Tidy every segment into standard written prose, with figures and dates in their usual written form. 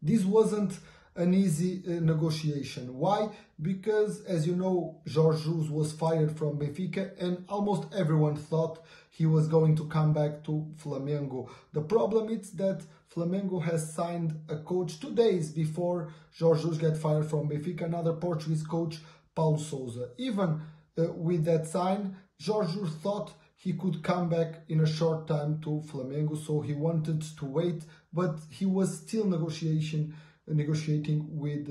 This wasn't an easy negotiation. Why? Because, as you know, Jorge Jesus was fired from Benfica and almost everyone thought he was going to come back to Flamengo. The problem is that Flamengo has signed a coach 2 days before Jorge Jesus got fired from Benfica, another Portuguese coach, Paulo Sousa. Even with that sign, Jorge Jesus thought he could come back in a short time to Flamengo, so he wanted to wait, but he was still negotiating with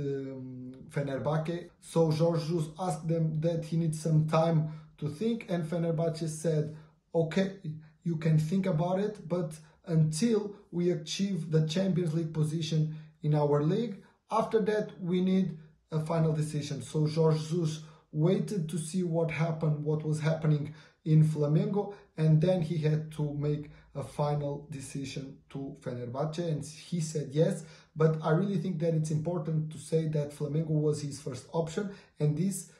Fenerbahçe. So Jorge Jesus asked them that he needs some time to think, and Fenerbahçe said, okay, you can think about it, but until we achieve the Champions League position in our league, after that we need a final decision. So Jorge Jesus waited to see what was happening in Flamengo, and then he had to make a final decision to Fenerbahçe, and he said yes. But I really think that it's important to say that Flamengo was his first option, and this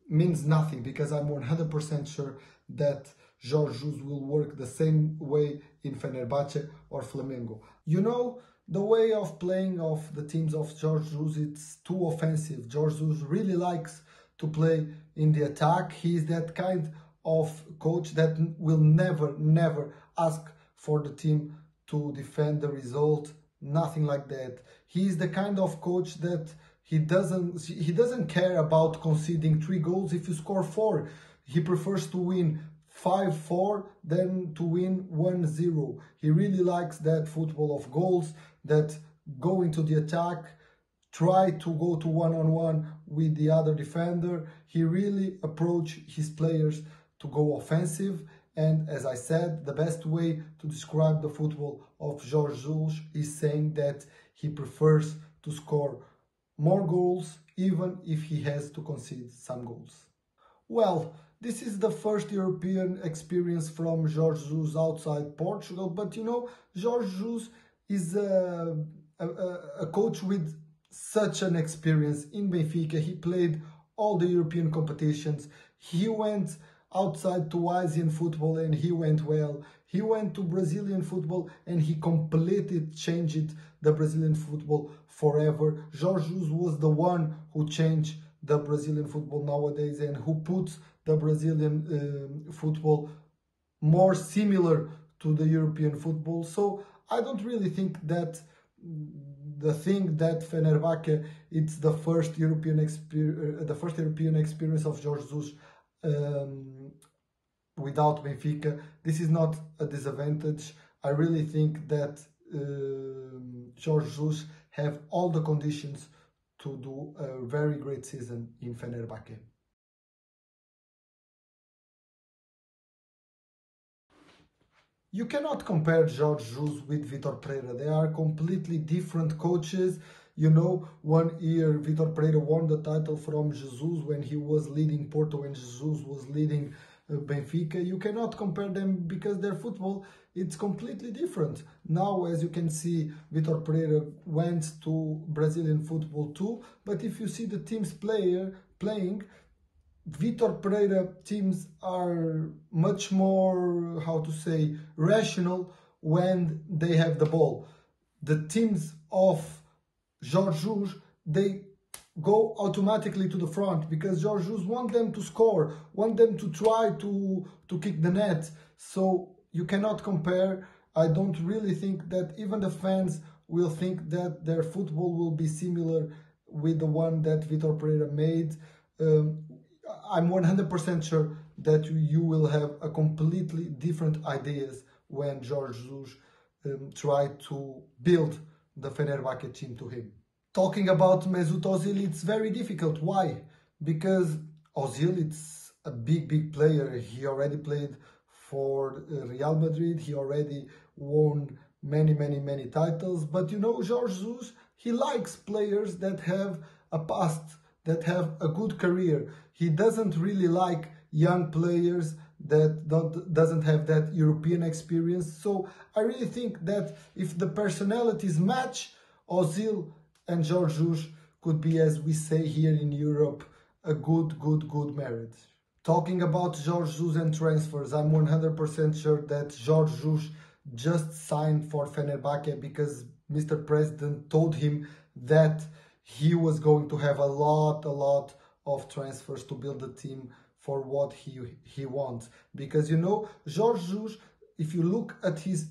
means nothing because I'm 100% sure that Jorge Jesus will work the same way in Fenerbahçe or Flamengo. You know, the way of playing of the teams of Jorge Jesus, it's too offensive. Jorge Jesus really likes to play in the attack. He is that kind of coach that will never ask for the team to defend the result, nothing like that. He is the kind of coach that he doesn't care about conceding 3 goals if you score 4. He prefers to win 5-4 than to win 1-0. He really likes that football of goals, that go into the attack, try to go to one-on-one with the other defender. He really approaches his players to go offensive, and as I said, the best way to describe the football of Jorge Jesus is saying that he prefers to score more goals even if he has to concede some goals. Well, this is the first European experience from Jorge Jesus outside Portugal, but you know, Jorge Jesus is a coach with such an experience in Benfica. He played all the European competitions. He went outside to Asian football and he went well. He went to Brazilian football and he completely changed the Brazilian football forever. Jorge Jesus was the one who changed the Brazilian football nowadays and who puts the Brazilian football more similar to the European football. So I don't really think that the thing that Fenerbahçe it's the first European experience of Jorge Jesus without Benfica. This is not a disadvantage. I really think that Jorge Jesus have all the conditions to do a very great season in Fenerbahçe. You cannot compare Jorge Jesus with Vitor Pereira. They are completely different coaches. You know, 1 year Vitor Pereira won the title from Jesus when he was leading Porto and Jesus was leading Benfica. You cannot compare them because their football, it's completely different. Now, as you can see, Vitor Pereira went to Brazilian football too. But if you see the teams playing, Vitor Pereira teams are much more, how to say, rational when they have the ball. The teams of Jorge Jesus, they go automatically to the front because Jorge Jesus wants them to score, want them to try to kick the net. So you cannot compare. I don't really think that even the fans will think that their football will be similar with the one that Vitor Pereira made. I'm 100% sure that you will have a completely different ideas when Jorge Jesus tried to build the Fenerbahçe team to him. Talking about Mesut Ozil, it's very difficult. Why? Because Ozil, it's a big player. He already played for Real Madrid. He already won many titles. But you know, Jorge Jesus, he likes players that have a past, that have a good career. He doesn't really like young players that doesn't have that European experience. So I really think that if the personalities match, Ozil and Jorge Jesus could be, as we say here in Europe, a good marriage. Talking about Jorge Jesus and transfers, I'm 100% sure that Jorge Jesus just signed for Fenerbahçe because Mr. President told him that he was going to have a lot of transfers to build the team for what he wants. Because, you know, Jorge Jesus, if you look at his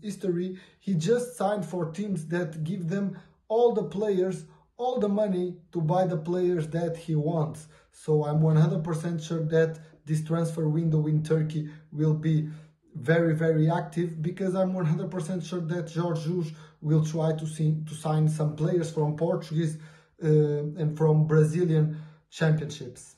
history, he just signed for teams that give them all the players, all the money to buy the players that he wants. So I'm 100% sure that this transfer window in Turkey will be very active, because I'm 100% sure that Jorge Jesus will try to sign some players from Portuguese and from Brazilian championships.